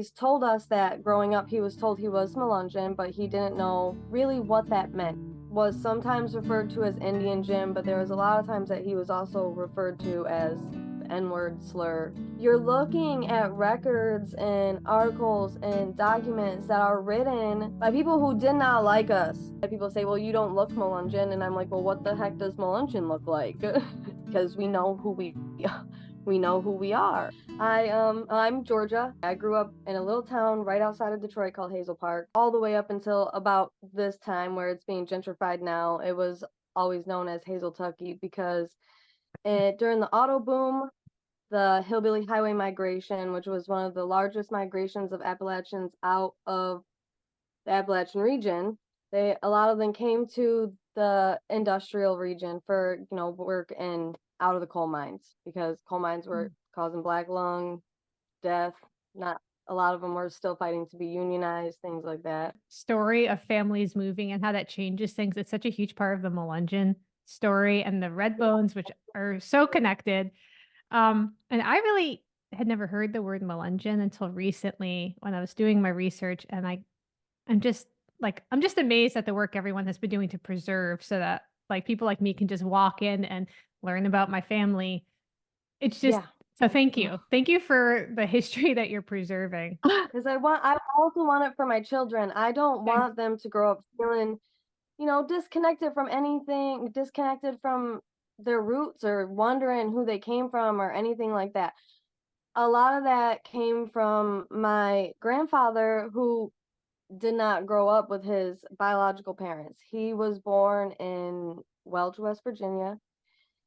He's told us that growing up he was told he was Melungeon, but he didn't know really what that meant. Was sometimes referred to as Indian Jim, but there was a lot of times that he was also referred to as the N-word slur. You're looking at records and articles and documents that are written by people who did not like us. People say, well, you don't look Melungeon, and I'm like, well, what the heck does Melungeon look like? Because we know who we are. I'm Georgia. I grew up in a little town right outside of Detroit called Hazel Park, all the way up until about this time where it's being gentrified now. It was always known as Hazeltucky because during the auto boom, the hillbilly highway migration, which was one of the largest migrations of Appalachians out of the Appalachian region, a lot of them came to the industrial region for, work and out of the coal mines, because coal mines were causing black lung death. Not a lot of them were still fighting to be unionized, things like that. Story of families moving and how that changes things. It's such a huge part of the Melungeon story and the Red Bones, which are so connected. And I really had never heard the word Melungeon until recently when I was doing my research, and I'm just amazed at the work everyone has been doing to preserve so that like people like me can just walk in and learn about my family. It's just Yeah. so thank you. Thank you for the history that you're preserving. Because I also want it for my children. I don't Okay. want them to grow up feeling, disconnected from anything, disconnected from their roots or wondering who they came from or anything like that. A lot of that came from my grandfather, who did not grow up with his biological parents. He was born in Welch, West Virginia.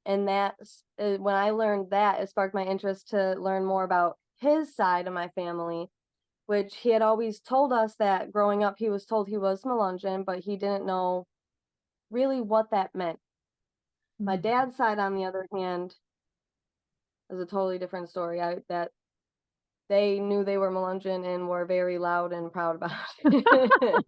And when I learned that, it sparked my interest to learn more about his side of my family, which he had always told us that growing up he was told he was Melungeon, but he didn't know really what that meant. My dad's side, on the other hand, is a totally different story. That they knew they were Melungeon and were very loud and proud about it.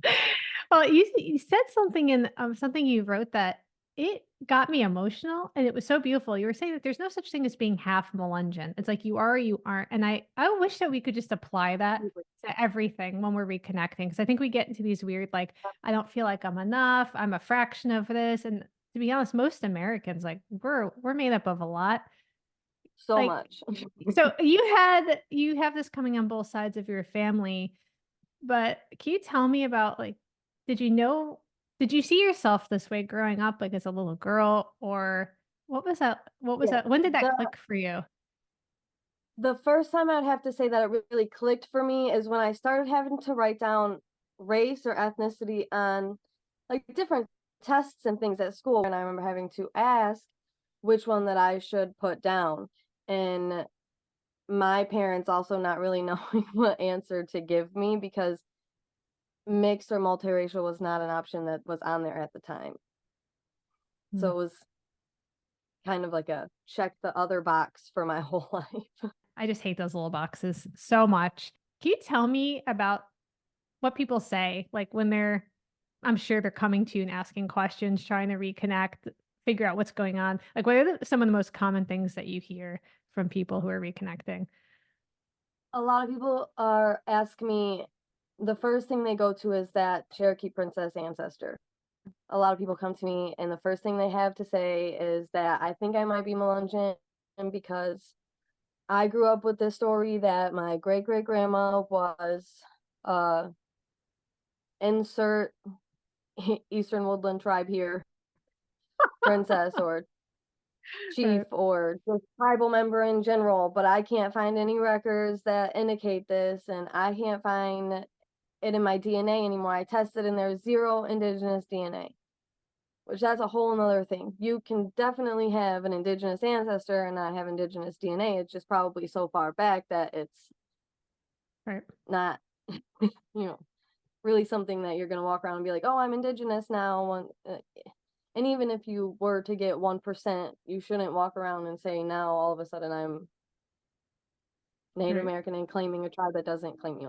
Well, you said something in something you wrote that it got me emotional, and it was so beautiful. You were saying that there's no such thing as being half Melungeon. It's like you are or you aren't. And I wish that we could just apply that to everything when we're reconnecting. Because I think we get into these weird, like, I don't feel like I'm enough. I'm a fraction of this. And to be honest, most Americans, like, we're made up of a lot. So Like, much. so you have this coming on both sides of your family, but can you tell me about, like, did you know did you see yourself this way growing up, like, as a little girl, or what was Yeah. that when did that The click for you? the first time I'd have to say that it really clicked for me is when I started having to write down race or ethnicity on like different tests and things at school, and I remember having to ask which one that I should put down. And my parents also not really knowing what answer to give me, because mixed or multiracial was not an option that was on there at the time. So Mm. it was kind of like a check the other box for my whole life. I just hate those little boxes so much. Can you tell me about what people say, like, when I'm sure they're coming to you and asking questions, trying to reconnect, figure out what's going on. Like, what are some of the most common things that you hear from people who are reconnecting? A lot of people are ask me, the first thing they go to is that Cherokee princess ancestor. A lot of people come to me and the first thing they have to say is that I think I might be Melungeon because I grew up with this story that my great great grandma was uh insert Eastern Woodland tribe here, princess or chief Right. or just tribal member in general, but I can't find any records that indicate this, and I can't find it in my DNA anymore. I tested and there's zero indigenous DNA, which that's a whole nother thing. You can definitely have an indigenous ancestor and not have indigenous DNA. It's just probably so far back that it's Right. not, you know, really something that you're going to walk around and be like, oh, I'm indigenous now. And even if you were to get 1%, you shouldn't walk around and say, now all of a sudden I'm Native Right. American and claiming a tribe that doesn't claim you.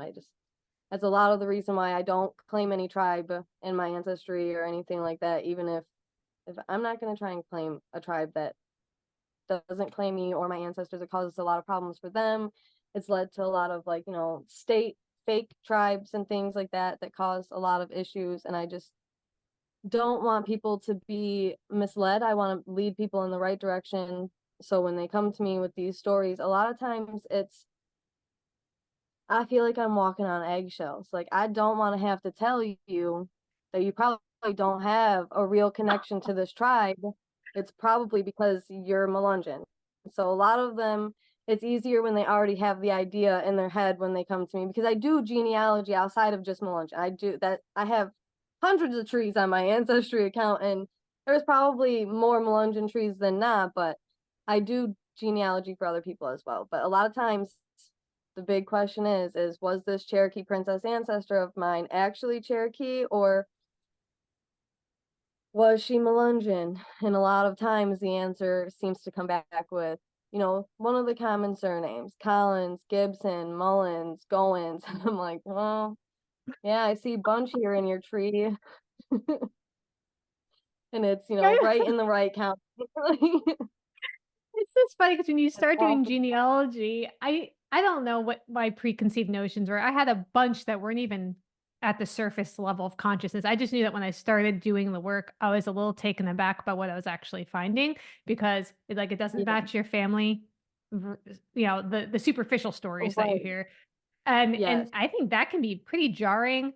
That's a lot of the reason why I don't claim any tribe in my ancestry or anything like that, even if I'm not going to try and claim a tribe that doesn't claim me or my ancestors. It causes a lot of problems for them. It's led to a lot of, like, state fake tribes and things like that cause a lot of issues, and I just don't want people to be misled. I want to lead people in the right direction. So when they come to me with these stories, a lot of times I feel like I'm walking on eggshells. Like, I don't want to have to tell you that you probably don't have a real connection to this tribe. It's probably because you're Melungeon. So a lot of them, it's easier when they already have the idea in their head when they come to me, because I do genealogy outside of just Melungeon. I do that. I have hundreds of trees on my ancestry account, and there's probably more Melungeon trees than not, but I do genealogy for other people as well. But a lot of times the big question is was this Cherokee princess ancestor of mine actually Cherokee, or was she Melungeon? And a lot of times the answer seems to come back with, one of the common surnames: Collins, Gibson, Mullins, Goins. And I'm like, well, yeah, I see bunch here in your tree. And it's, right in the right count. It's just funny because when you start doing Awesome. genealogy, I don't know what my preconceived notions were. I had a bunch that weren't even at the surface level of consciousness. I just knew that when I started doing the work, I was a little taken aback by what I was actually finding, because it doesn't Yeah, match your family, the superficial stories that you right. hear. And Yes. I think that can be pretty jarring.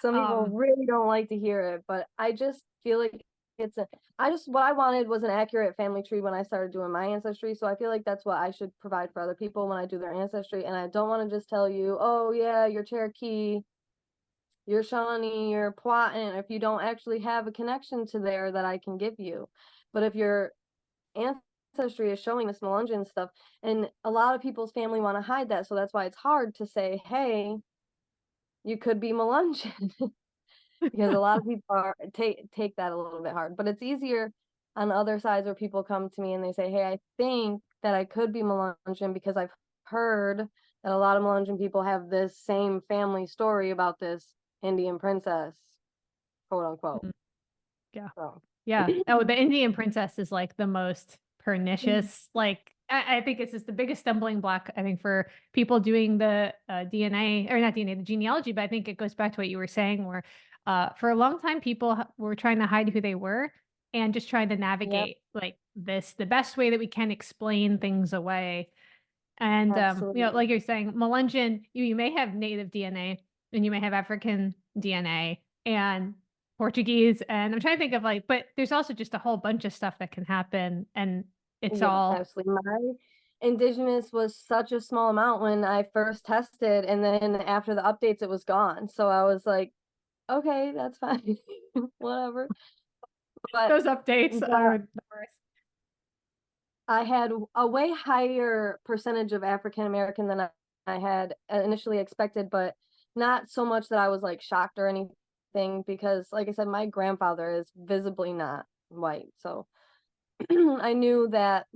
Some people Um, really don't like to hear it, but I just feel like what I wanted was an accurate family tree when I started doing my ancestry. So I feel like that's what I should provide for other people when I do their ancestry. And I don't want to just tell you, oh yeah, you're Cherokee, you're Shawnee, you're Powhatan, if you don't actually have a connection to there that I can give you. But if your ancestry is showing this Melungeon stuff, and a lot of people's family want to hide that, so that's why it's hard to say, hey, you could be Melungeon. Because a lot of people take that a little bit hard, but it's easier on the other sides where people come to me and they say, hey, I think that I could be Melungeon because I've heard that a lot of Melungeon people have this same family story about this Indian princess, quote unquote. yeah. So Yeah. Oh, the Indian princess is like the most pernicious. Like, I think it's just the biggest stumbling block, I think, for people doing the DNA, or not DNA, the genealogy. But I think it goes back to what you were saying, where for a long time, people were trying to hide who they were and just trying to yep, navigate like this, the best way that we can explain things away. And, absolutely. like you're saying, Melungeon, you may have native DNA and you may have African DNA and Portuguese. And I'm trying to think of but there's also just a whole bunch of stuff that can happen. And it's Yes, all absolutely. My indigenous was such a small amount when I first tested, and then after the updates, it was gone. So I was like, okay, that's fine, whatever. But those updates the are the worst. I had a way higher percentage of African American than I had initially expected, but not so much that I was like shocked or anything, because like I said, my grandfather is visibly not white. So I knew that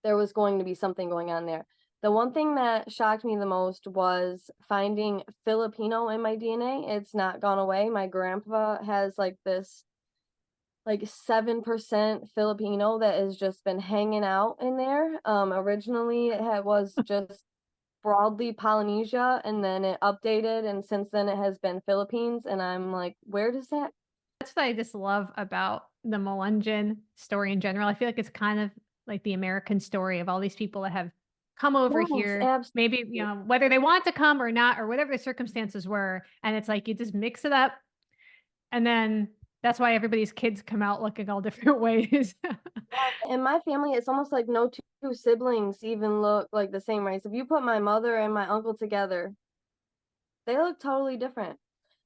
there was going to be something going on there. The one thing that shocked me the most was finding Filipino in my DNA. It's not gone away. My grandpa has like this 7% Filipino that has just been hanging out in there. Originally was just broadly Polynesia, and then it updated, and since then it has been Philippines. And I'm like, where does that? That's what I just love about the Melungeon story in general. I feel like it's kind of like the American story of all these people that have come over Yes, here, maybe, absolutely. whether they want to come or not, or whatever the circumstances were. And it's like you just mix it up. And then that's why everybody's kids come out looking all different ways. In my family, it's almost like no two siblings even look like the same race. If you put my mother and my uncle together, they look totally different.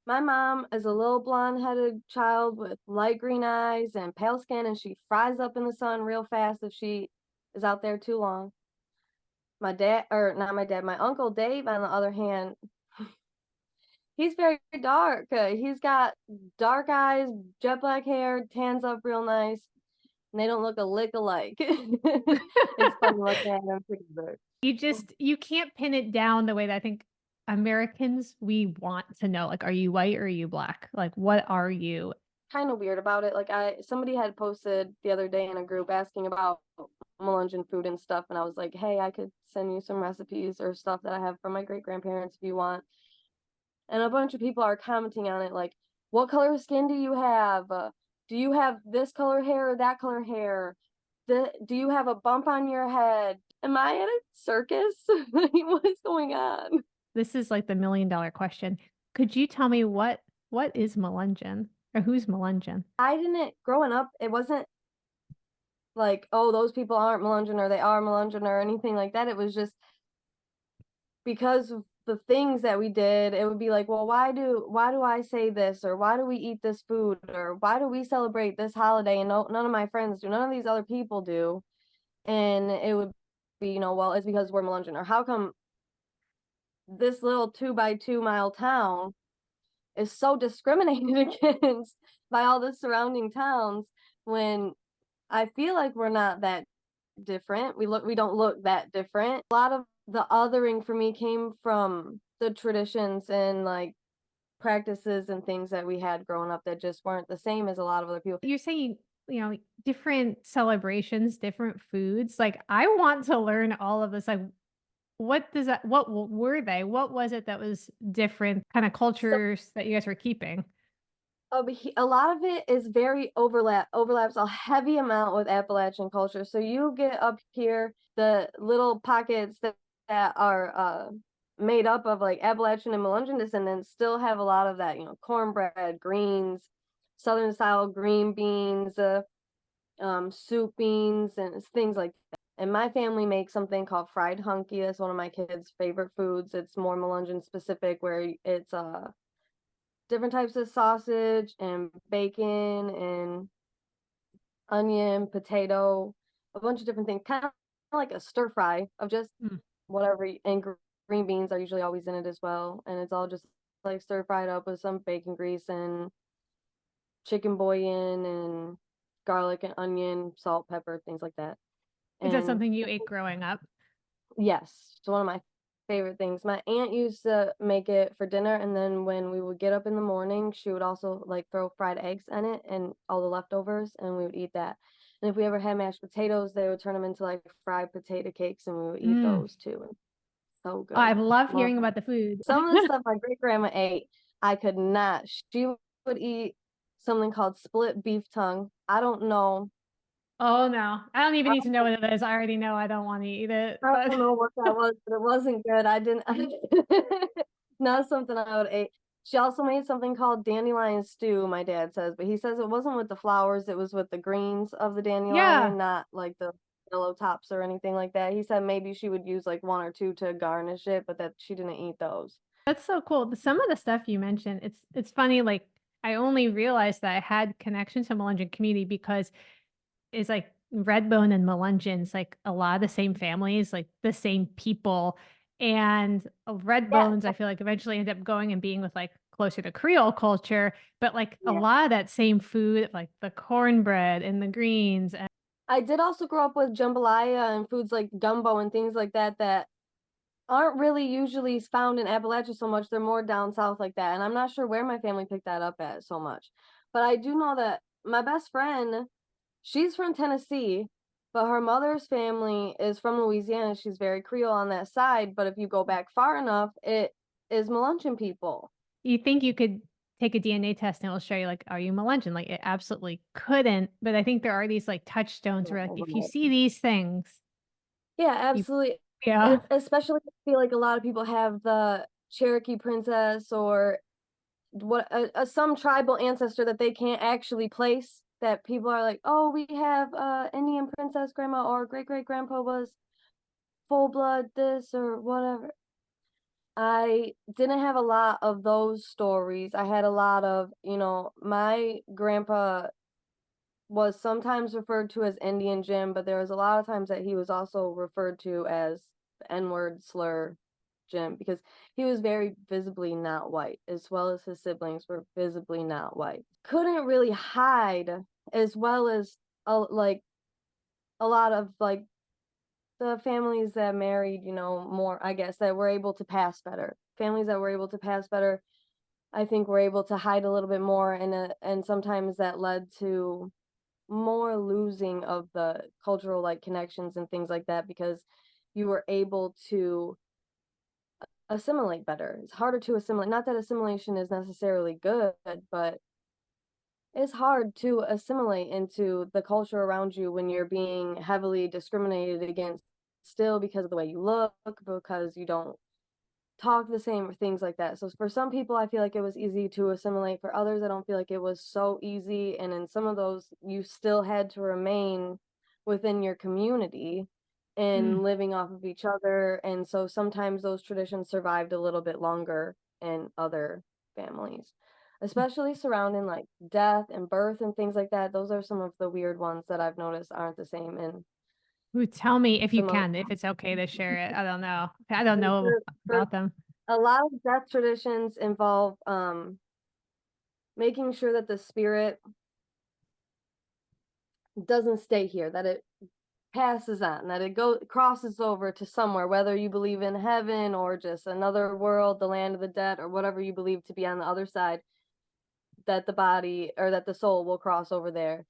My mom is a little blonde-headed child with light green eyes and pale skin, and she fries up in the sun real fast if she is out there too long. My dad, or not my dad, my uncle Dave, on the other hand, he's very dark. He's got dark eyes, jet black hair, tans up real nice, and they don't look a lick alike. It's funny looking at them together. You can't pin it down the way that I think Americans, we want to know, like, are you white or are you black? Like, what are you? kind of weird about it. Like somebody had posted the other day in a group asking about Melungeon food and stuff, and I was like, hey, I could send you some recipes or stuff that I have from my great grandparents if you want. And a bunch of people are commenting on it, like, what color skin do you have? Do you have this color hair or that color hair? Do you have a bump on your head? Am I at a circus? What is going on? This is like the $1,000,000 question. Could you tell me what is Melungeon or who's Melungeon? I didn't, growing up, it wasn't like, oh, those people aren't Melungeon or they are Melungeon or anything like that. It was just because of the things that we did, it would be like, well, why do I say this, or why do we eat this food, or why do we celebrate this holiday and none of my friends do, none of these other people do, and it would be, well, it's because we're Melungeon, or how come this little 2 by 2 mile town is so discriminated against by all the surrounding towns when I feel like we're not that different. We don't look that different. A lot of the othering for me came from the traditions and like practices and things that we had growing up that just weren't the same as a lot of other people. You're saying, different celebrations, different foods. Like I want to learn all of this. Like what were they? What was it that was different kind of So cultures that you guys were keeping? a lot of it is very overlaps a heavy amount with Appalachian culture. So you get up here, the little pockets that are made up of like Appalachian and Melungeon descendants still have a lot of that, cornbread, greens, Southern style green beans, soup beans, and things like that. And my family makes something called fried hunky. That's one of my kids' favorite foods. It's more Melungeon specific, where it's different types of sausage and bacon and onion, potato, a bunch of different things, kind of like a stir fry of just Mm. whatever. And green beans are usually always in it as well. And it's all just like stir fried up with some bacon grease and chicken bouillon and garlic and onion, salt, pepper, things like that. Is that And something you ate growing up? yes, it's one of my favorite things. My aunt used to make it for dinner, and then when we would get up in the morning, she would also like throw fried eggs in it and all the leftovers, and we would eat that. And if we ever had mashed potatoes, they would turn them into like fried potato cakes, and we would eat Mm. those too. And so Oh, I good. love Love hearing that. about the food. Some of the stuff my great grandma ate, I could not. She would eat something called split beef tongue. I don't know. Oh no, I don't even I need to know what it is. I already know I don't want to eat it, I but don't know what that was, but it wasn't good. I didn't not something I would eat. She also made something called dandelion stew, my dad says, but he says it wasn't with the flowers, it was with the greens of the yeah, dandelion, not like the yellow tops or anything like that. He said maybe she would use like one or two to garnish it, but that she didn't eat those. that's so cool. Some of the stuff you mentioned, it's funny. Like I only realized that I had connection to Melungeon community because it's like Redbone and Melungeon's like a lot of the same families, like the same people. And Yeah, Redbones, I feel like eventually end up going and being with like closer to Creole culture, but like a yeah. lot of that same food, like the cornbread and the greens. And I did also grow up with jambalaya and foods like gumbo and things like that that aren't really usually found in Appalachia so much. They're more down south like that. And I'm not sure where my family picked that up at so much. But I do know that my best friend, she's from Tennessee, but her mother's family is from Louisiana. She's very Creole on that side. But if you go back far enough, it is Melungeon people. you think you could take a DNA test and it'll show you like, are you Melungeon? Like it absolutely couldn't. But I think there are these like touchstones where like if you see these things, Yeah, you absolutely. yeah. Especially, I feel like a lot of people have the Cherokee princess or some tribal ancestor that they can't actually place, that people are like, oh, we have Indian princess grandma, or great great grandpa was full blood this or whatever. I didn't have a lot of those stories. I had a lot of, my grandpa was sometimes referred to as Indian Jim, but there was a lot of times that he was also referred to as the N-word slur Jim, because he was very visibly not white, as well as his siblings were visibly not white. Couldn't really hide, as well as like a lot of like the families that married, more, I guess, that were able to pass better. Families that were able to pass better I think we're able to hide a little bit more, and sometimes that led to more losing of the cultural like connections and things like that because you were able to assimilate better. It's harder to assimilate. Not that assimilation is necessarily good, but it's hard to assimilate into the culture around you when you're being heavily discriminated against still because of the way you look, because you don't talk the same or things like that. So for some people, I feel like it was easy to assimilate. For others, I don't feel like it was so easy. And in some of those, you still had to remain within your community Mm. and living off of each other. And so sometimes those traditions survived a little bit longer in other families, especially surrounding like death and birth and things like that. Those are some of the weird ones that I've noticed aren't the same in Ooh, tell me if you some other. can, if it's okay to share it. I don't know. I don't know For about them. a lot of death traditions involve making sure that the spirit doesn't stay here, that it passes on, that it crosses over to somewhere, whether you believe in heaven or just another world, the land of the dead, or whatever you believe to be on the other side, that the body or that the soul will cross over there.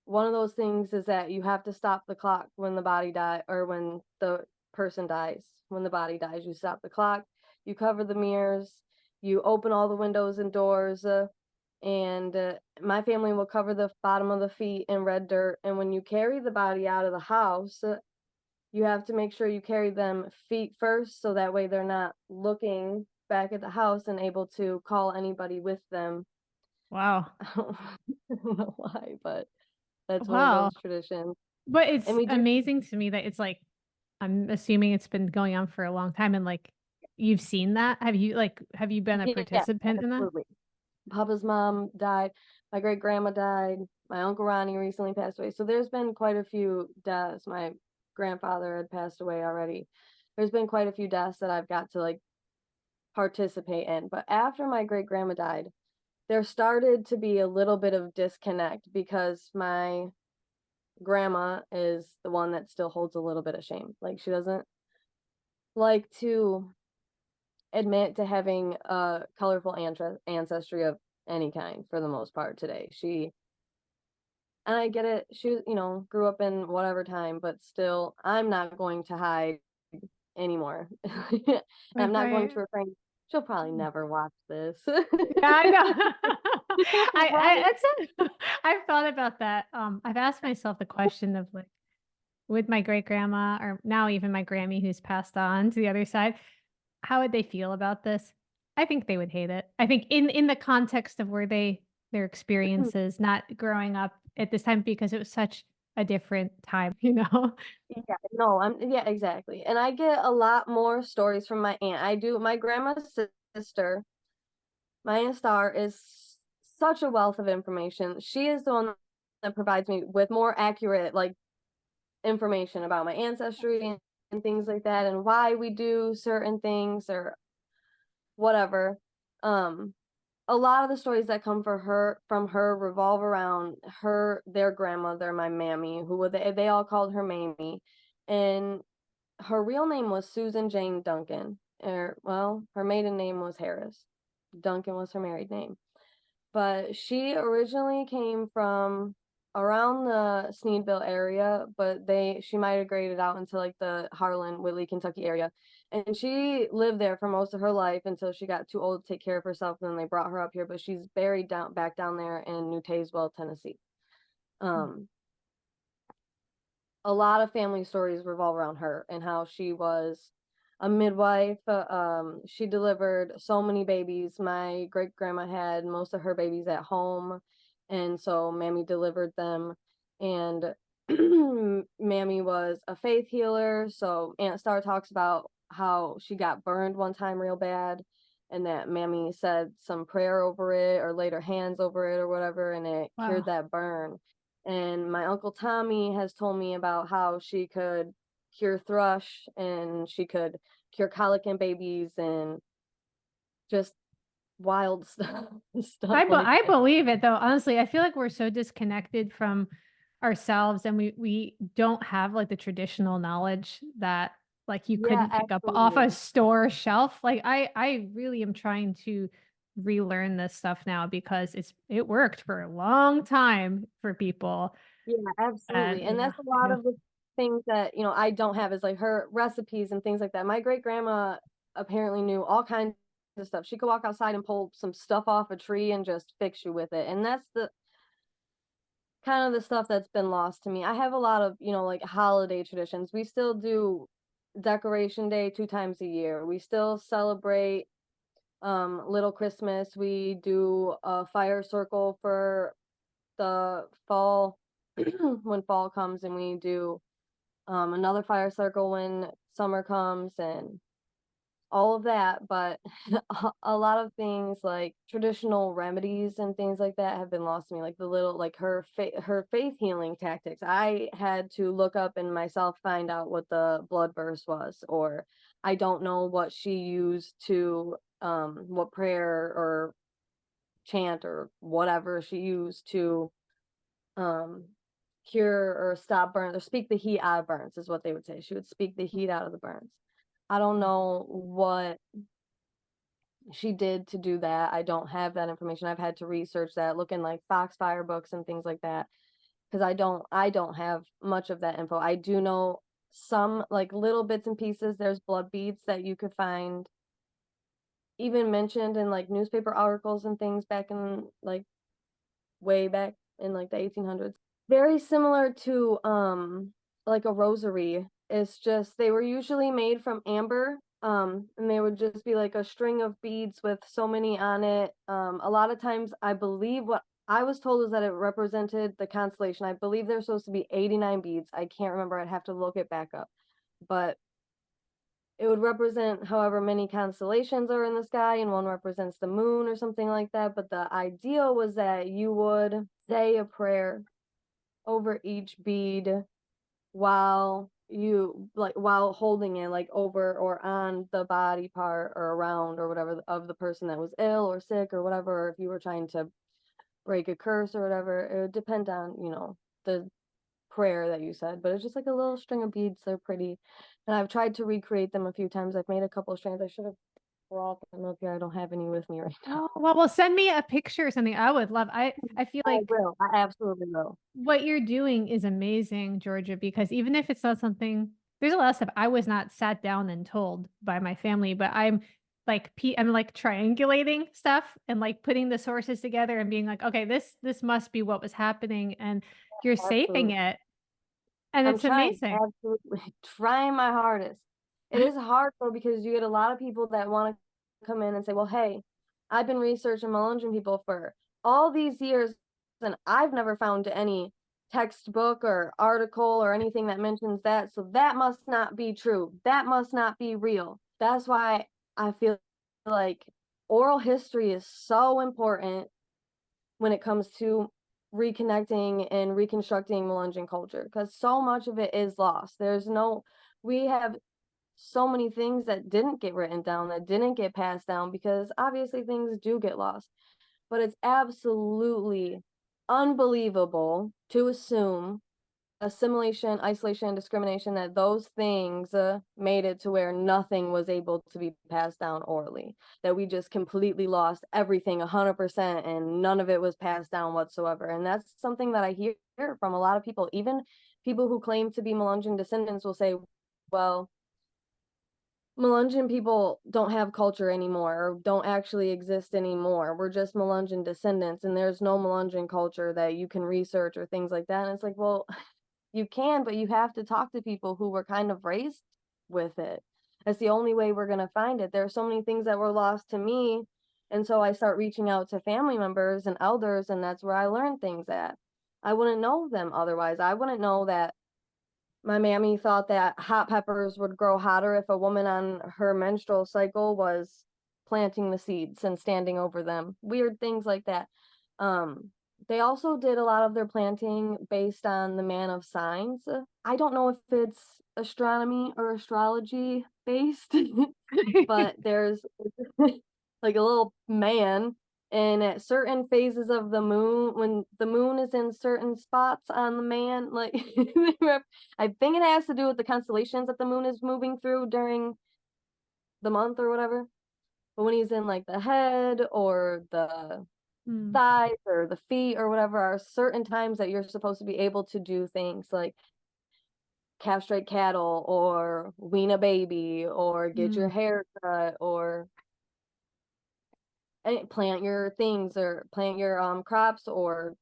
One of those things is that you have to stop the clock when the body die or when the person dies. When the body dies, you stop the clock, you cover the mirrors, you open all the windows and doors, and my family will cover the bottom of the feet in red dirt. And when you carry the body out of the house, you have to make sure you carry them feet first, so that way they're not looking back at the house and able to call anybody with them. Wow. I don't know why, but that's one of Wow. those traditions. But And it's we do, amazing to me that it's like, I'm assuming it's been going on for a long time and like you've seen that. Have you been a yeah, participant in that? absolutely. Papa's mom died, my great grandma died, my uncle Ronnie recently passed away. So there's been quite a few deaths. My grandfather had passed away already. There's been quite a few deaths that I've got to like participate in. But after my great grandma died, there started to be a little bit of disconnect because my grandma is the one that still holds a little bit of shame. Like she doesn't like to admit to having a colorful ancestry of any kind for the most part today. And I get it, she, grew up in whatever time, but still, I'm not going to hide anymore. And I'm Right, not going right. to refrain. She'll probably never watch this. Yeah, I know. I've thought about that. I've asked myself the question of like, with my great grandma, or now even my Grammy who's passed on to the other side, how would they feel about this? I think they would hate it. I think in the context of where their experiences, not growing up at this time because it was such a different time, you know? Yeah, no, yeah, exactly. And I get a lot more stories from my aunt. I do. My grandma's sister, my Aunt Star, is such a wealth of information. She is the one that provides me with more accurate, like, information about my ancestry and things like that, and why we do certain things or whatever. Um, a lot of the stories that come from her revolve around their grandmother, my mammy, who they all called her Mamie, and her real name was Susan Jane Duncan. Or well, her maiden name was Harris. Duncan was her married name. But she originally came from around the Sneedville area, but she migrated out into like the Harlan, Whitley, Kentucky area. And she lived there for most of her life until she got too old to take care of herself. And then they brought her up here, but she's buried back down there in New Tazewell, Tennessee. Um, a lot of family stories revolve around her and how she was a midwife. She delivered so many babies. My great grandma had most of her babies at home, and so Mammy delivered them. And Mammy was a faith healer. So Aunt Star talks about how she got burned one time real bad, and that Mammy said some prayer over it or laid her hands over it or whatever, and it cured Wow. that burn. And my uncle Tommy has told me about how she could cure thrush and she could cure colic in babies and just wild stuff like I that. believe it though. Honestly, I feel like we're so disconnected from ourselves and we don't have like the traditional knowledge that like you Yeah, couldn't pick up off a absolutely. store shelf. Like I really am trying to relearn this stuff now because it worked for a long time for people. Yeah, absolutely. And And yeah, that's a lot of the things that, I don't have is like her recipes and things like that. My great grandma apparently knew all kinds of stuff. She could walk outside and pull some stuff off a tree and just fix you with it. And that's the kind of the stuff that's been lost to me. I have a lot of, like holiday traditions. We still do Decoration Day 2 times a year. We still celebrate Little Christmas. We do a fire circle for the fall when fall comes, and we do another fire circle when summer comes, and all of that. But a lot of things like traditional remedies and things like that have been lost to me, like the little, like her faith healing tactics. I had to look up and myself find out what the blood verse was, or I don't know what she used to what prayer or chant or whatever she used to um cure or stop burns or speak the heat out of burns, is what they would say. She would speak the heat out of the burns. I don't know what she did to do that. I don't have that information. I've had to research that, look in like Foxfire books and things like that, because I don't have much of that info. I do know some like little bits and pieces. There's blood beads that you could find even mentioned in like newspaper articles and things back in like way back in like the 1800s. Very similar to like a rosary. It's just they were usually made from amber, and they would just be like a string of beads with so many on it. A lot of times I believe what I was told is that it represented the constellation. I believe there's supposed to be 89 beads. I can't remember. I'd have to look it back up. But it would represent however many constellations are in the sky, and one represents the moon or something like that. But the idea was that you would say a prayer over each bead while holding it like over or on the body part or around or whatever of the person that was ill or sick or whatever, or if you were trying to break a curse or whatever. It would depend on the prayer that you said, but it's just like a little string of beads. They're pretty, and I've tried to recreate them a few times. I've made a couple of strands. I should have brought them up here. I don't have any with me right now. oh, well, send me a picture or something. I would love. I feel I like will. I absolutely will. what you're doing is amazing, Georgia, because even if it's not something, there's a lot of stuff I was not sat down and told by my family, but I'm like triangulating stuff and like putting the sources together and being like, okay, this must be what was happening, and you're saving Absolutely. it, and I'm it's trying, amazing. absolutely trying my hardest. It is hard though, because you get a lot of people that want to come in and say, well, hey, I've been researching Melungeon people for all these years, and I've never found any textbook or article or anything that mentions that. So that must not be true. That must not be real. That's why I feel like oral history is so important when it comes to reconnecting and reconstructing Melungeon culture, because so much of it is lost. We have so many things that didn't get written down, that didn't get passed down, because obviously things do get lost. But it's absolutely unbelievable to assume assimilation, isolation, and discrimination, that those things made it to where nothing was able to be passed down orally, that we just completely lost everything 100% and none of it was passed down whatsoever. And that's something that I hear from a lot of people. Even people who claim to be Melungeon descendants will say, well, Melungeon people don't have culture anymore, or don't actually exist anymore. We're just Melungeon descendants, and there's no Melungeon culture that you can research or things like that. And it's like, well, you can, but you have to talk to people who were kind of raised with it. That's the only way we're going to find it. There are so many things that were lost to me. And so I start reaching out to family members and elders, and that's where I learn things at. I wouldn't know them otherwise. I wouldn't know that my mammy thought that hot peppers would grow hotter if a woman on her menstrual cycle was planting the seeds and standing over them. Weird things like that. They also did a lot of their planting based on the man of signs. I don't know if it's astronomy or astrology based, but there's like a little man, and at certain phases of the moon, when the moon is in certain spots on the man, like I think it has to do with the constellations that the moon is moving through during the month or whatever. But when he's in like the head or the thighs or the feet or whatever, are certain times that you're supposed to be able to do things like castrate cattle or wean a baby or get your hair cut or plant your things or plant your crops or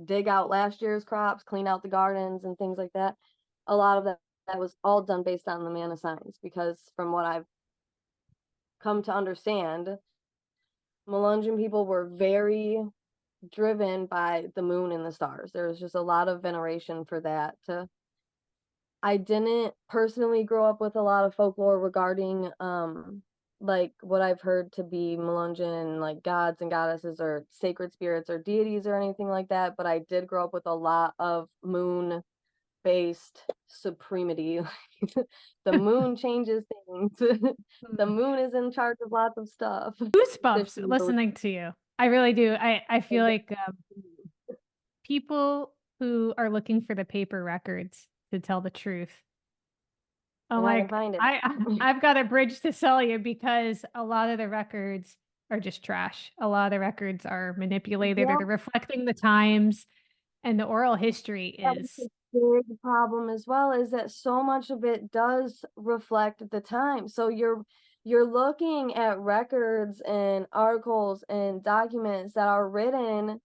dig out last year's crops, clean out the gardens and things like that. A lot of that was all done based on the man of signs, because from what I've come to understand, Melungeon people were very driven by the moon and the stars. There was just a lot of veneration for that. I didn't personally grow up with a lot of folklore regarding like what I've heard to be Melungeon, like gods and goddesses or sacred spirits or deities or anything like that, but I did grow up with a lot of moon based supremacy. The moon changes things. The moon is in charge of lots of stuff. Goosebumps listening to you. I really do. I feel like people who are looking for the paper records to tell the truth. I'm like, I've got a bridge to sell you, because a lot of the records are just trash. A lot of the records are manipulated. They're reflecting the times, and the oral history is a big problem as well, is that so much of it does reflect the time. So you're looking at records and articles and documents that are written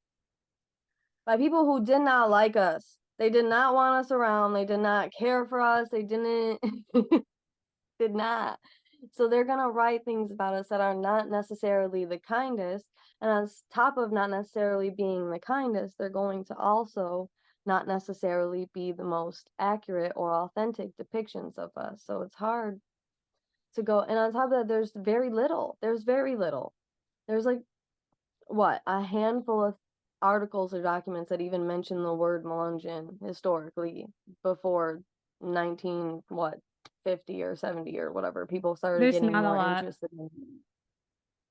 by people who did not like us. They did not want us around. They did not care for us. They did not. So they're going to write things about us that are not necessarily the kindest. And on top of not necessarily being the kindest, they're going to also not necessarily be the most accurate or authentic depictions of us. So it's hard to go. And on top of that, there's very little. There's like, what, a handful of articles or documents that even mention the word Melungeon historically before 50 or 70 or whatever. People started getting more interested in.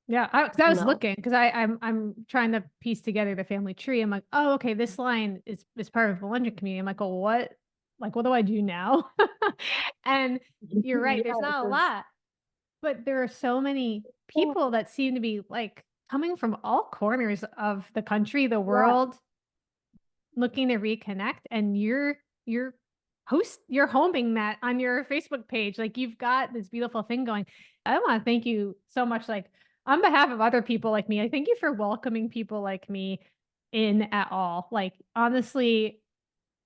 Yeah, I was looking, because I'm trying to piece together the family tree. I'm like, oh, okay, this line is part of the Melungeon community. I'm like, oh, what? Like, what do I do now? And you're right, there's not a lot, but there are so many people that seem to be like coming from all corners of the country, the world, looking to reconnect. And you're homing that on your Facebook page. Like, you've got this beautiful thing going. I want to thank you so much, like on behalf of other people like me. I thank you for welcoming people like me in at all. Like, honestly,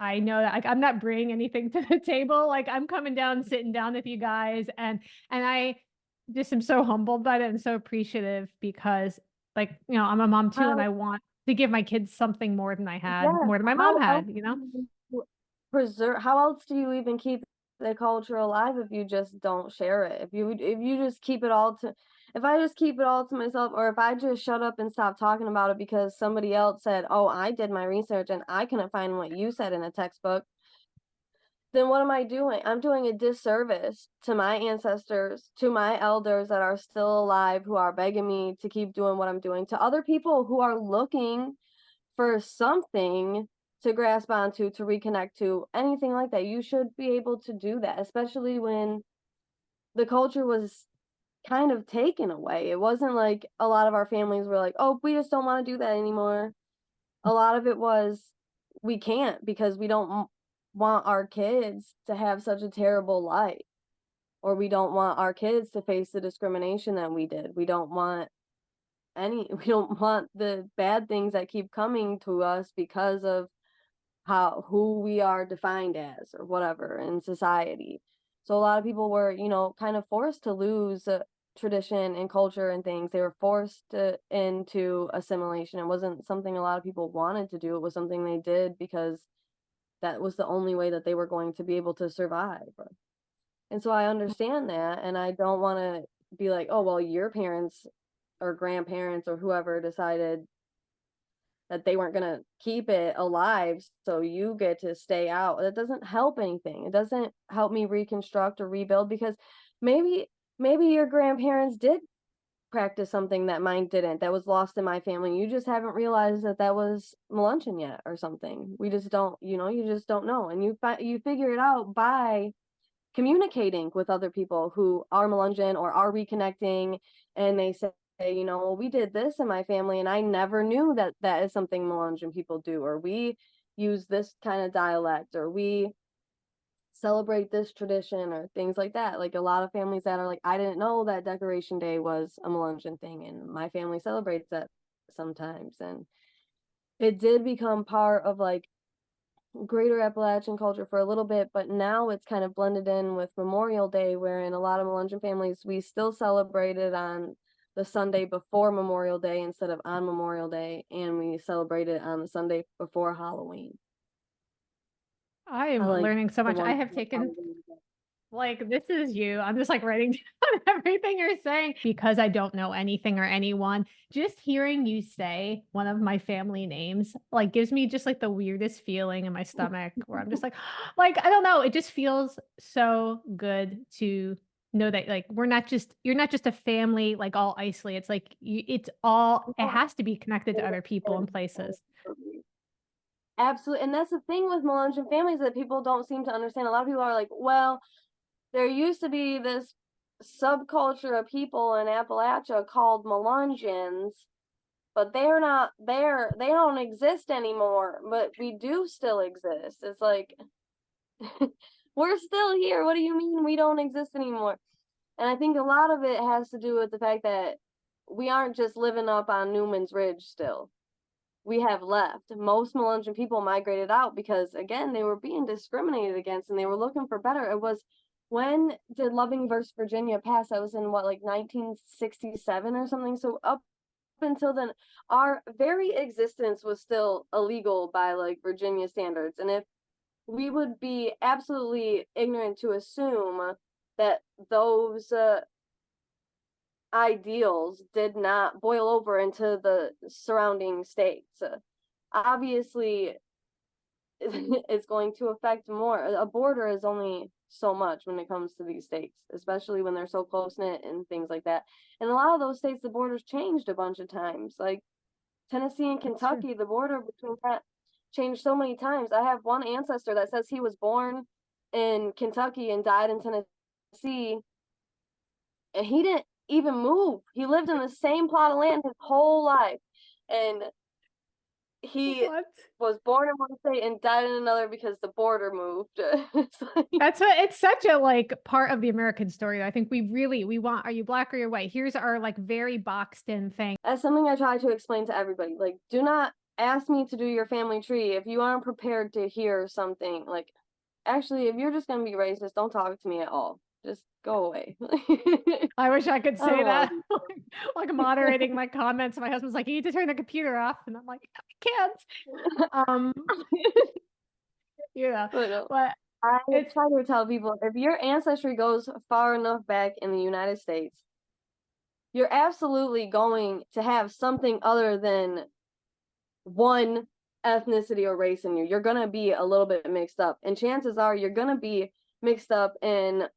I know that, like, I'm not bringing anything to the table. Like, I'm coming down, sitting down with you guys, and I just am so humbled by that and so appreciative, because, like, you know, I'm a mom too, and I want to give my kids something more than I had, more than my mom had, you know? How else do you even keep the culture alive if you just don't share it? If you just keep it all to, if I just keep it all to myself, or if I just shut up and stop talking about it because somebody else said, oh, I did my research and I couldn't find what you said in a textbook, then what am I doing? I'm doing a disservice to my ancestors, to my elders that are still alive, who are begging me to keep doing what I'm doing, to other people who are looking for something to grasp onto, to reconnect to, anything like that. You should be able to do that, especially when the culture was kind of taken away. It wasn't like a lot of our families were like, oh, we just don't want to do that anymore. A lot of it was, we can't, because we don't want our kids to have such a terrible life, or we don't want our kids to face the discrimination that we did. We don't want we don't want the bad things that keep coming to us because of who we are defined as or whatever in society. So a lot of people were, you know, kind of forced to lose tradition and culture and things. They were forced into assimilation. It wasn't something a lot of people wanted to do. It was something they did because that was the only way that they were going to be able to survive. And so I understand that, and I don't want to be like, oh, well, your parents or grandparents or whoever decided that they weren't going to keep it alive, so you get to stay out. That doesn't help anything. It doesn't help me reconstruct or rebuild, because maybe your grandparents did practice something that mine didn't, that was lost in my family. You just haven't realized that was Melungeon yet or something. We just don't, you know, you just don't know. And you figure it out by communicating with other people who are Melungeon or are reconnecting, and they say, you know, well, we did this in my family and I never knew that that is something Melungeon people do, or we use this kind of dialect, or we celebrate this tradition, or things like that. Like a lot of families that are like, I didn't know that Decoration Day was a Melungeon thing, and my family celebrates that sometimes. And it did become part of like greater Appalachian culture for a little bit, but now it's kind of blended in with Memorial Day, where in a lot of Melungeon families, we still celebrate it on the Sunday before Memorial Day instead of on Memorial Day, and we celebrate it on the Sunday before Halloween. I I am like learning so the much. I one have taken Halloween. like, this is you. I'm just like writing down everything you're saying because I don't know anything or anyone. Just hearing you say one of my family names like gives me just like the weirdest feeling in my stomach where I'm just like I don't know. It just feels so good to know that like you're not just a family like all isolated. It's like it's all it has to be connected to other people and places. Absolutely. And that's the thing with Melungeon families that people don't seem to understand. A lot of people are like, well, there used to be this subculture of people in Appalachia called Melungeons, but they're not there. They don't exist anymore, but we do still exist. It's like, we're still here. What do you mean we don't exist anymore? And I think a lot of it has to do with the fact that we aren't just living up on Newman's Ridge still. We have left. Most Melungeon people migrated out because, again, they were being discriminated against and they were looking for better. It was, when did Loving versus Virginia pass? That was in what, like 1967 or something. So up until then, our very existence was still illegal by like Virginia standards. And if we would be absolutely ignorant to assume that those ideals did not boil over into the surrounding states. Obviously, it's going to affect more. A border is only so much when it comes to these states, especially when they're so close knit and things like that. And a lot of those states, the borders changed a bunch of times. Like Tennessee and Kentucky, the border between that changed so many times. I have one ancestor that says he was born in Kentucky and died in Tennessee, and he didn't even move. He lived in the same plot of land his whole life, and he What? was born in one state and died in another because the border moved. It's like, That's what it's such a like part of the American story. I think we want, are you black or you're white? Here's our like very boxed in thing. that's something I try to explain to everybody. Like, do not ask me to do your family tree if you aren't prepared to hear something. Like, actually, if you're just gonna be racist, don't talk to me at all. Just go away. I wish I could I don't say that. want Like moderating my comments. My husband's like, you need to turn the computer off. And I'm like, I can't. Yeah. But no, But I it's try to tell people, if your ancestry goes far enough back in the United States, you're absolutely going to have something other than one ethnicity or race in you. You're going to be a little bit mixed up. And chances are you're going to be mixed up in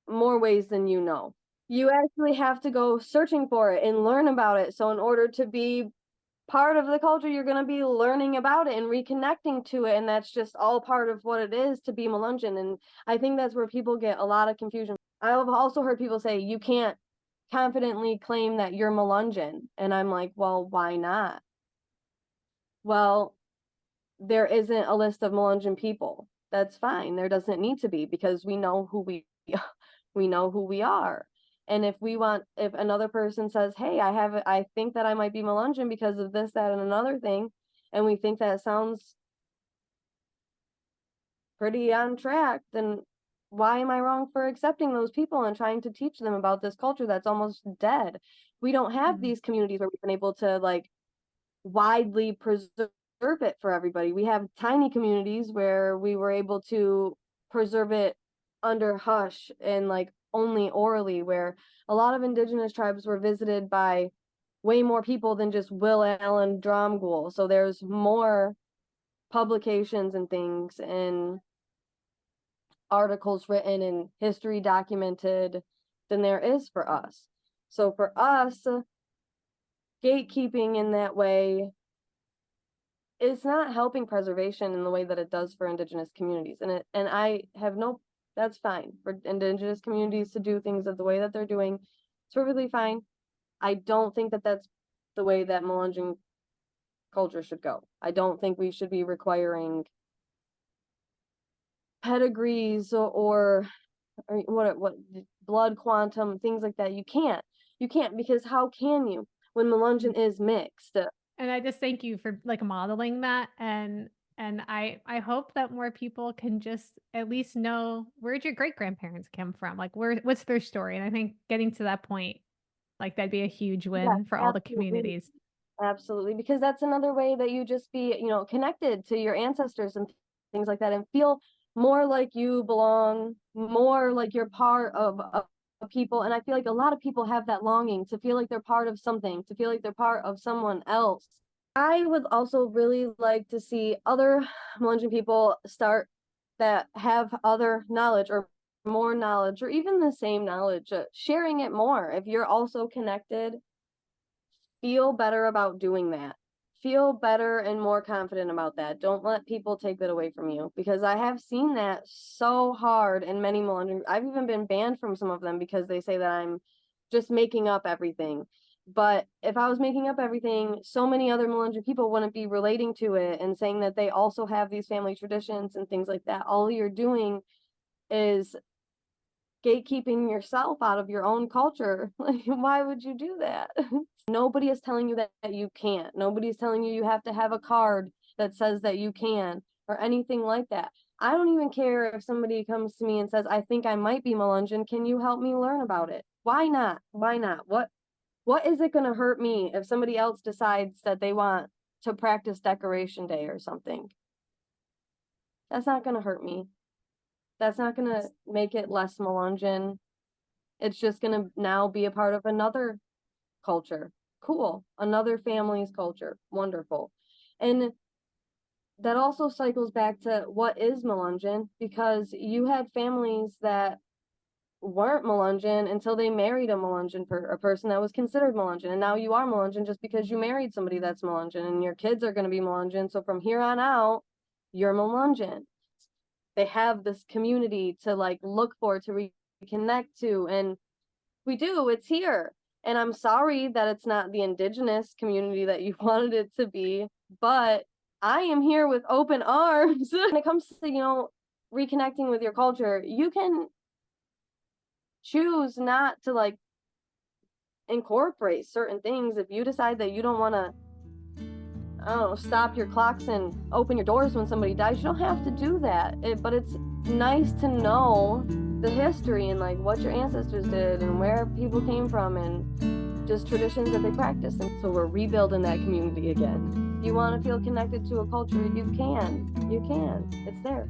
more ways than you know. You actually have to go searching for it and learn about it. So in order to be part of the culture, you're going to be learning about it and reconnecting to it. And that's just all part of what it is to be Melungeon. And I think that's where people get a lot of confusion. I've also heard people say, you can't confidently claim that you're Melungeon. And I'm like, well, why not? Well, there isn't a list of Melungeon people. That's fine. There doesn't need to be, because we know who we know who we are. And if another person says, hey, I think that I might be Melungeon because of this, that, and another thing, and we think that sounds pretty on track, then why am I wrong for accepting those people and trying to teach them about this culture that's almost dead? We don't have these communities where we've been able to like widely preserve it for everybody. We have tiny communities where we were able to preserve it under hush and like only orally, where a lot of indigenous tribes were visited by way more people than just Will Allen Dromgoole. So there's more publications and things and articles written and history documented than there is for us. So for us, gatekeeping in that way, it's not helping preservation in the way that it does for indigenous communities. And I have no That's fine for indigenous communities to do things the way that they're doing. It's perfectly fine. I don't think that that's the way that Melungeon culture should go. I don't think we should be requiring pedigrees or what blood quantum, things like that. You can't because how can you when Melungeon is mixed? And I just thank you for like modeling that, and I hope that more people can just at least know where'd your great grandparents come from, like what's their story. And I think getting to that point, like that'd be a huge Yes, win for all the absolutely. communities. Absolutely, because that's another way that you just be, connected to your ancestors and things like that and feel more like you belong, more like you're part of a people. And I feel like a lot of people have that longing to feel like they're part of something, to feel like they're part of someone else. I would also really like to see other Melungeon people start that have other knowledge or more knowledge or even the same knowledge, sharing it more. If you're also connected, feel better about doing that. Feel better and more confident about that. Don't let people take that away from you, because I have seen that so hard in many Melungeon. I've even been banned from some of them because they say that I'm just making up everything. But if I was making up everything, so many other Melungeon people wouldn't be relating to it and saying that they also have these family traditions and things like that. All you're doing is gatekeeping yourself out of your own culture. Like, why would you do that? Nobody is telling you that you can't. Nobody's telling you you have to have a card that says that you can or anything like that. I don't even care if somebody comes to me and says, I think I might be Melungeon. Can you help me learn about it? Why not? Why not? What is it going to hurt me if somebody else decides that they want to practice Decoration Day or something? That's not going to hurt me. That's not going to make it less Melungeon. It's just going to now be a part of another culture. Cool. Another family's culture. Wonderful. And that also cycles back to what is Melungeon, because you had families that weren't Melungeon until they married a Melungeon a person that was considered Melungeon, and now you are Melungeon just because you married somebody that's Melungeon, and your kids are going to be Melungeon. So from here on out, you're Melungeon. They have this community to like look for, to reconnect to, and we do. It's here. And I'm sorry that it's not the indigenous community that you wanted it to be, but I am here with open arms. When it comes to, reconnecting with your culture, you can choose not to like incorporate certain things. If you decide that you don't want to, I don't know, stop your clocks and open your doors when somebody dies, you don't have to do that. But it's nice to know the history and like what your ancestors did and where people came from and just traditions that they practice. And so we're rebuilding that community again. If you want to feel connected to a culture, you can. It's there.